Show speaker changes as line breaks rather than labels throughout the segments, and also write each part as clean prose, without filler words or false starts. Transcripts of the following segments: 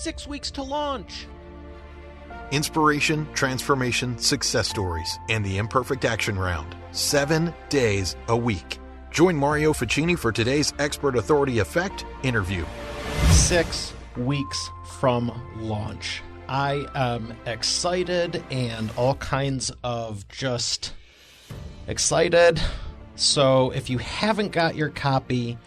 6 weeks to launch.
Inspiration, transformation, success stories, and the Imperfect Action Round. 7 days a week. Join Mario Ficini for today's Expert Authority Effect interview.
6 weeks from launch. I am excited and all kinds of just excited. So if you haven't got your copy,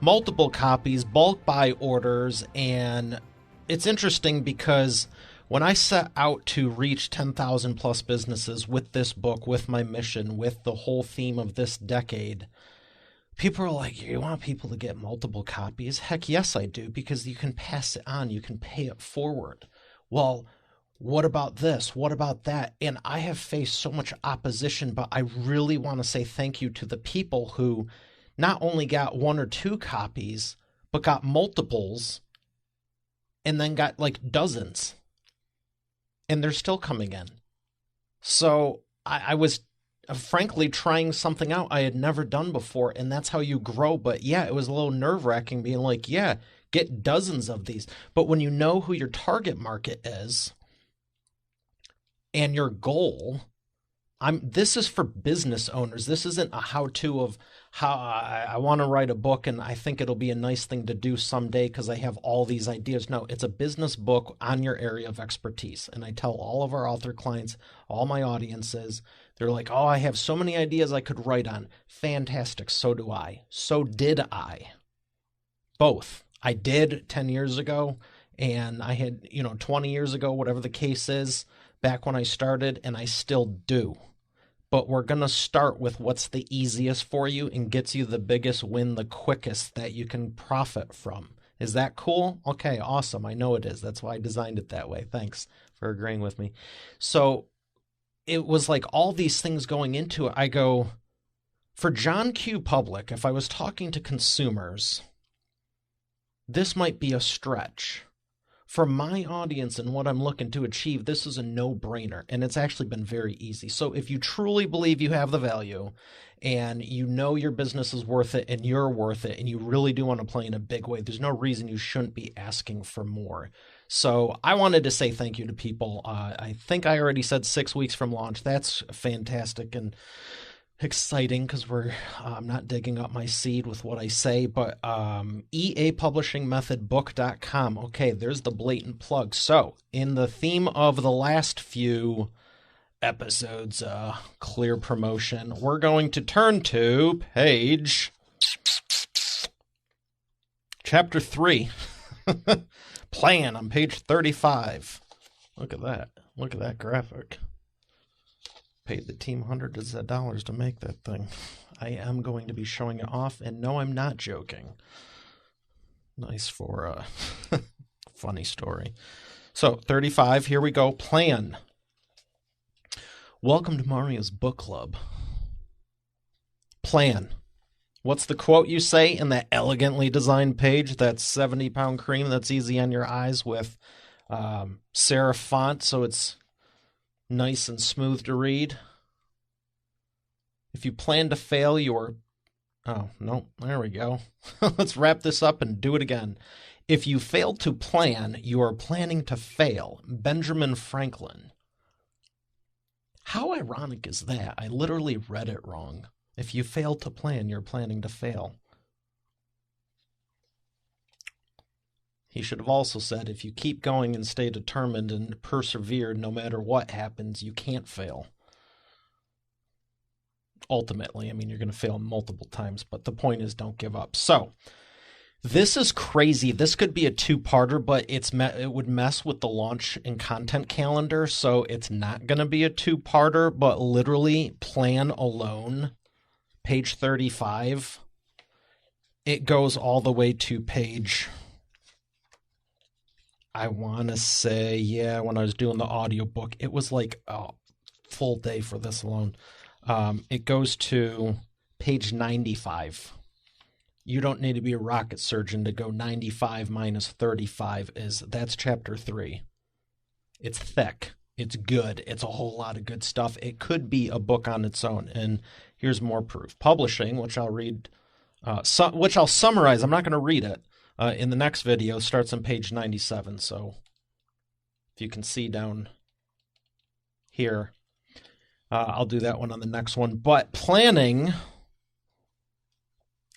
multiple copies, bulk buy orders, and it's interesting because when I set out to reach 10,000 plus businesses with this book, with my mission, with the whole theme of this decade, people are like, you want people to get multiple copies? Heck yes, I do, because you can pass it on. You can pay it forward. Well, what about this? What about that? And I have faced so much opposition, but I really want to say thank you to the people who not only got 1 or 2 copies, but got multiples and then got like dozens. And they're still coming in. So I was frankly trying something out I had never done before, and that's how you grow. But yeah, it was a little nerve-wracking being like, yeah, get dozens of these. But when you know who your target market is and your goal, this is for business owners. This isn't a how-to of how I want to write a book and I think it'll be a nice thing to do someday because I have all these ideas. No, it's a business book on your area of expertise. And I tell all of our author clients, all my audiences, they're like, oh, I have so many ideas I could write on. Fantastic. So do I. So did I. Both. I did 10 years ago, and I had, 20 years ago, whatever the case is, back when I started, and I still do. But we're going to start with what's the easiest for you and gets you the biggest win the quickest that you can profit from. Is that cool? Okay, awesome. I know it is. That's why I designed it that way. Thanks for agreeing with me. So it was like all these things going into it. I go, for John Q. Public, if I was talking to consumers, this might be a stretch. For my audience and what I'm looking to achieve, this is a no-brainer, and it's actually been very easy. So if you truly believe you have the value and you know your business is worth it and you're worth it and you really do want to play in a big way, there's no reason you shouldn't be asking for more. So I wanted to say thank you to people. I think I already said 6 weeks from launch. That's fantastic and exciting because I'm not digging up my seed with what I say, but eapublishingmethodbook.com. Okay, there's the blatant plug. So in the theme of the last few episodes, clear promotion, we're going to turn to page chapter 3 plan on page 35. Look at that. Look at that graphic. Paid the team hundreds of dollars to make that thing. I am going to be showing it off, and no, I'm not joking. Nice for a funny story. So, 35, here we go. Plan. Welcome to Mario's Book Club. Plan. What's the quote you say in that elegantly designed page, that 70-pound cream that's easy on your eyes with serif font so it's nice and smooth to read? If you plan to fail, oh, no, there we go. Let's wrap this up and do it again. If you fail to plan, you are planning to fail. Benjamin Franklin. How ironic is that? I literally read it wrong. If you fail to plan, you're planning to fail. He should have also said, if you keep going and stay determined and persevere, no matter what happens, you can't fail. Ultimately, I mean, you're going to fail multiple times, but the point is don't give up. So, this is crazy. This could be a 2-parter, but it would mess with the launch and content calendar, so it's not going to be a 2-parter, but literally, plan alone, page 35, it goes all the way to page... I want to say, yeah, when I was doing the audiobook, it was like a full day for this alone. It goes to page 95. You don't need to be a rocket surgeon to go 95 minus 35 that's chapter 3. It's thick. It's good. It's a whole lot of good stuff. It could be a book on its own. And here's more proof. Publishing, which I'll read, which I'll summarize. I'm not going to read it. in the next video. Starts on page 97. So if you can see down here, I'll do that one on the next one. But planning,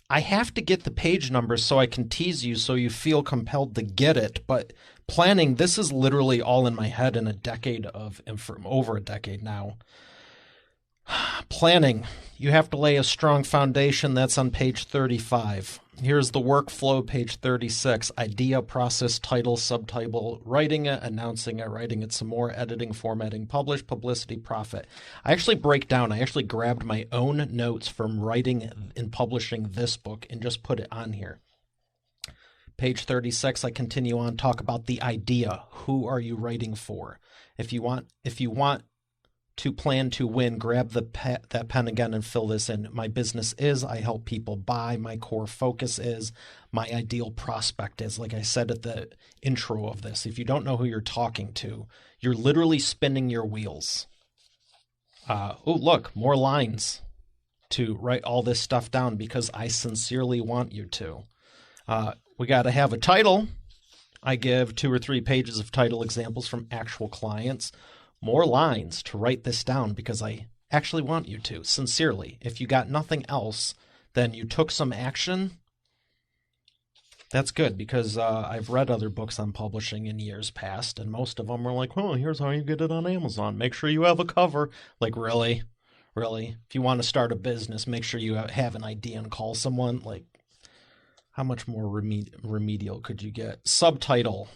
I have to get the page numbers so I can tease you so you feel compelled to get it. But planning, this is literally all in my head in a decade of, over a decade now. Planning, you have to lay a strong foundation. That's on page 35. Here's the workflow, page 36. Idea, process, title, subtitle, writing it, announcing it, writing it some more, editing, formatting, publish, publicity, profit. I actually break down. I actually grabbed my own notes from writing and publishing this book and just put it on here. Page 36, I continue on, talk about the idea. Who are you writing for? If you want to plan to win, grab that pen again and fill this in. My business is, I help people buy. My core focus is, my ideal prospect is. Like I said at the intro of this, if you don't know who you're talking to, you're literally spinning your wheels. Oh, look, more lines to write all this stuff down because I sincerely want you to. We got to have a title. I give 2 or 3 pages of title examples from actual clients. More lines to write this down because I actually want you to, sincerely. If you got nothing else, then you took some action. That's good because I've read other books on publishing in years past, and most of them were like, oh, here's how you get it on Amazon. Make sure you have a cover. Like, really? Really? If you want to start a business, make sure you have an idea and call someone. Like, how much more remedial could you get? Subtitle.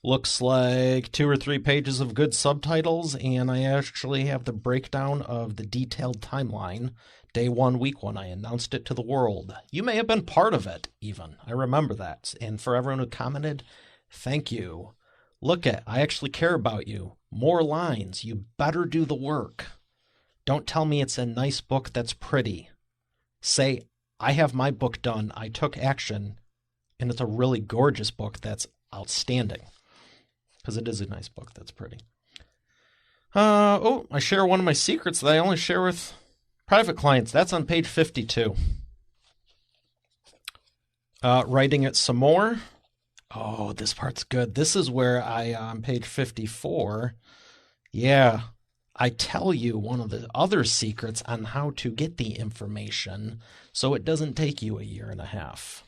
Looks like 2 or 3 pages of good subtitles, and I actually have the breakdown of the detailed timeline. Day 1, week 1, I announced it to the world. You may have been part of it, even. I remember that. And for everyone who commented, thank you. Look at, I actually care about you. More lines. You better do the work. Don't tell me it's a nice book that's pretty. Say, I have my book done. I took action, and it's a really gorgeous book that's outstanding. Because it is a nice book that's pretty. I share one of my secrets that I only share with private clients. That's on page 52. Writing it some more. Oh, this part's good. This is where on page 54, I tell you one of the other secrets on how to get the information so it doesn't take you a year and a half.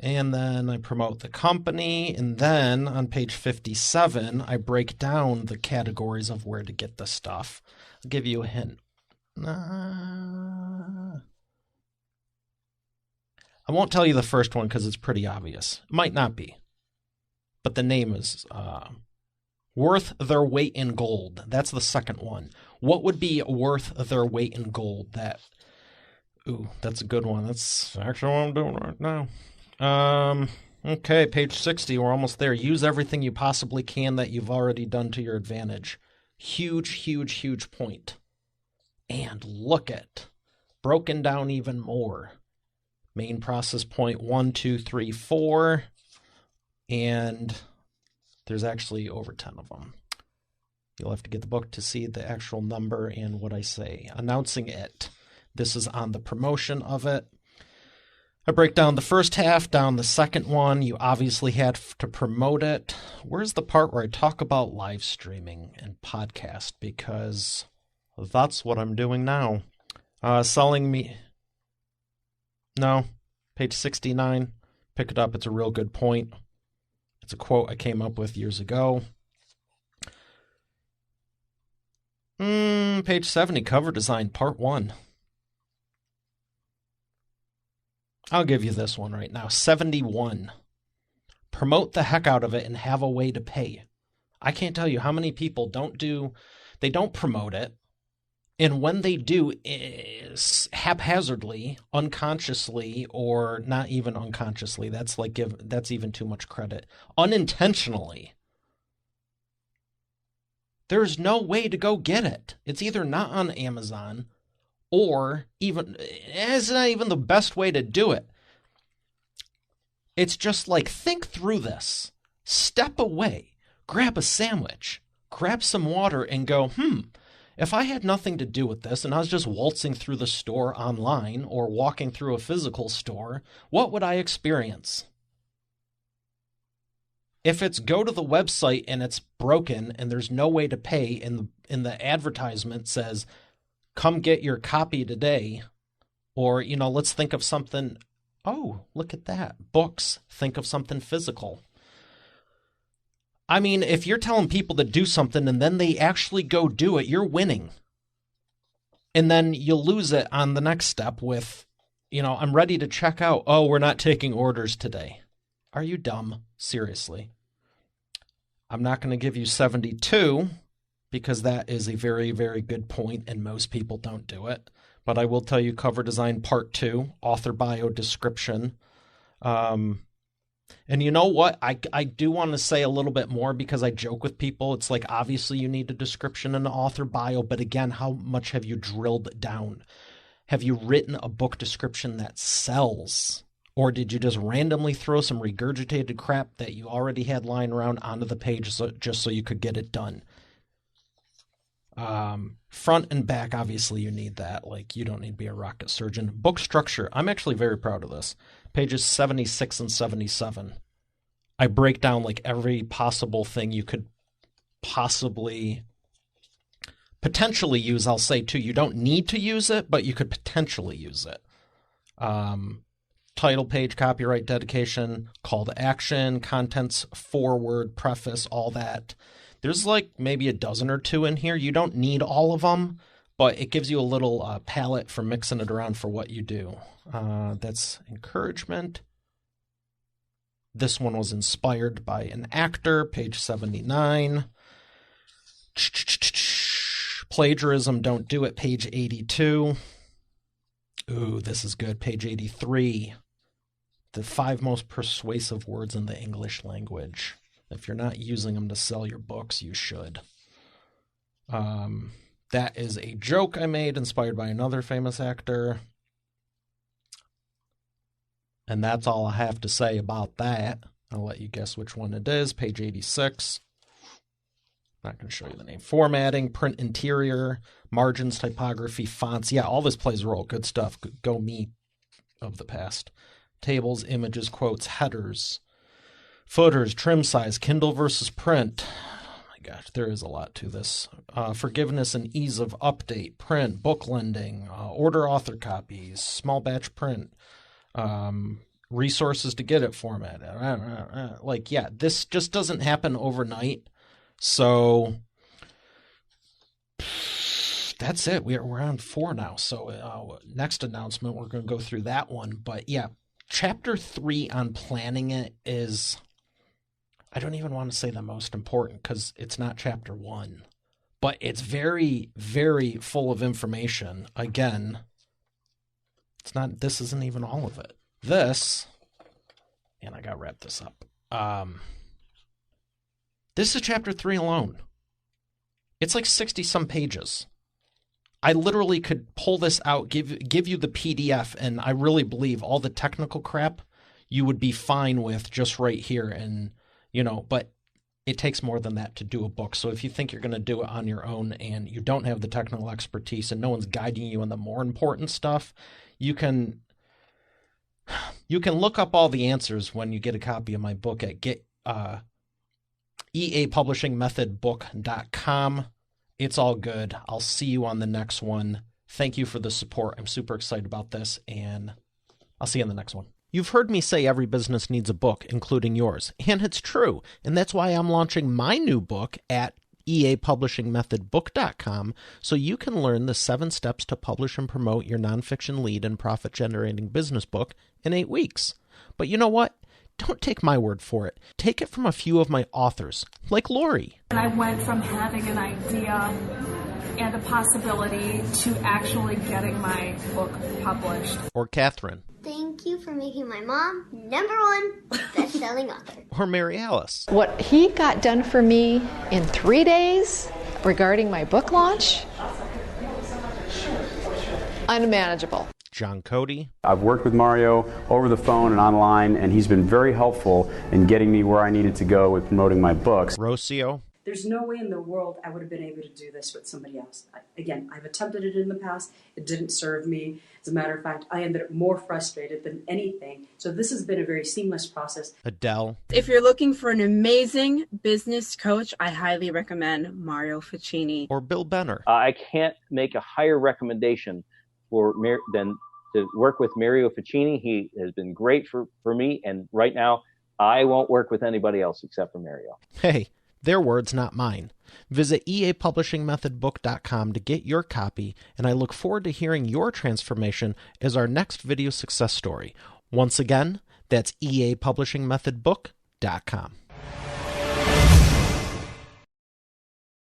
And then I promote the company, and then on page 57, I break down the categories of where to get the stuff. I'll give you a hint. I won't tell you the first one because it's pretty obvious. It might not be. But the name is Worth Their Weight in Gold. That's the second one. What would be worth their weight in gold? That's a good one. That's actually what I'm doing right now. Okay, page 60, we're almost there. Use everything you possibly can that you've already done to your advantage. Huge, huge, huge point. And look at, broken down even more. Main process point 1, 2, 3, 4, and there's actually over 10 of them. You'll have to get the book to see the actual number and what I say. Announcing it. This is on the promotion of it. I break down the first half, down the second one. You obviously had to promote it. Where's the part where I talk about live streaming and podcast? Because that's what I'm doing now. Selling me. No, page 69. Pick it up. It's a real good point. It's a quote I came up with years ago. Page 70, cover design, part 1. I'll give you this one right now. 71. Promote the heck out of it and have a way to pay. I can't tell you how many people don't promote it. And when they do, it's haphazardly, unconsciously, or not even unconsciously. That's even too much credit. Unintentionally. There's no way to go get it. It's either not on Amazon, or even, it's not even the best way to do it. It's just like, think through this. Step away. Grab a sandwich. Grab some water and go, if I had nothing to do with this and I was just waltzing through the store online or walking through a physical store, what would I experience? If it's go to the website and it's broken and there's no way to pay, and the advertisement says, come get your copy today, or, let's think of something, oh, look at that, books, think of something physical. I mean, if you're telling people to do something and then they actually go do it, you're winning. And then you'll lose it on the next step with, I'm ready to check out. Oh, we're not taking orders today. Are you dumb? Seriously. I'm not going to give you 72 because that is a very, very good point and most people don't do it. But I will tell you cover design part 2, author bio description. And you know what? I do want to say a little bit more because I joke with people. It's like, obviously you need a description and an author bio, but again, how much have you drilled down? Have you written a book description that sells? Or did you just randomly throw some regurgitated crap that you already had lying around onto the page just so you could get it done? Front and back, obviously you need that. Like, you don't need to be a rocket surgeon. Book structure. I'm actually very proud of this. Pages 76 and 77. I break down like every possible thing you could possibly potentially use. I'll say too, you don't need to use it, but you could potentially use it. Title page, copyright, dedication, call to action, contents, foreword, preface, all that. There's like maybe a dozen or two in here. You don't need all of them, but it gives you a little palette for mixing it around for what you do. That's encouragement. This one was inspired by an actor, page 79. Plagiarism, don't do it, page 82. Ooh, this is good, page 83. The 5 most persuasive words in the English language. If you're not using them to sell your books, you should. That is a joke I made, inspired by another famous actor. And that's all I have to say about that. I'll let you guess which one it is. Page 86. Not going to show you the name. Formatting, print interior, margins, typography, fonts. Yeah, all this plays a role. Good stuff. Go me of the past. Tables, images, quotes, headers, footers, trim size, Kindle versus print. Oh my gosh, there is a lot to this. Forgiveness and ease of update, print, book lending, order author copies, small batch print, resources to get it formatted. This just doesn't happen overnight. So that's it. We're on 4 now. So next announcement, we're going to go through that one. But yeah, chapter 3 on planning it is, I don't even want to say the most important because it's not chapter 1. But it's very, very full of information. Again, this isn't even all of it. This, and I got to wrap this up. This is chapter 3 alone. It's like 60-some pages. I literally could pull this out, give you the PDF, and I really believe all the technical crap you would be fine with just right here. And, but it takes more than that to do a book. So if you think you're going to do it on your own and you don't have the technical expertise and no one's guiding you on the more important stuff, you can look up all the answers when you get a copy of my book at eapublishingmethodbook.com. It's all good. I'll see you on the next one. Thank you for the support. I'm super excited about this, and I'll see you on the next one. You've heard me say every business needs a book, including yours, and it's true. And that's why I'm launching my new book at eapublishingmethodbook.com so you can learn the 7 steps to publish and promote your nonfiction lead and profit-generating business book in 8 weeks. But you know what? Don't take my word for it. Take it from a few of my authors, like Lori.
And I went from having an idea and a possibility to actually getting my book published.
Or Catherine.
Thank you for making my mom #1 best-selling author.
Or Mary Alice.
What he got done for me in 3 days regarding my book launch, unmanageable.
John Cody.
I've worked with Mario over the phone and online, and he's been very helpful in getting me where I needed to go with promoting my books.
Rocio.
There's no way in the world I would have been able to do this with somebody else. I've attempted it in the past. It didn't serve me. As a matter of fact, I ended up more frustrated than anything. So this has been a very seamless process.
Adele.
If you're looking for an amazing business coach, I highly recommend Mario Ficini.
Or Bill Benner.
I can't make a higher recommendation than to work with Mario Ficini. He has been great for me, and right now I won't work with anybody else except for Mario.
Hey, their words, not mine. Visit eapublishingmethodbook.com to get your copy, and I look forward to hearing your transformation as our next video success story. Once again, that's eapublishingmethodbook.com.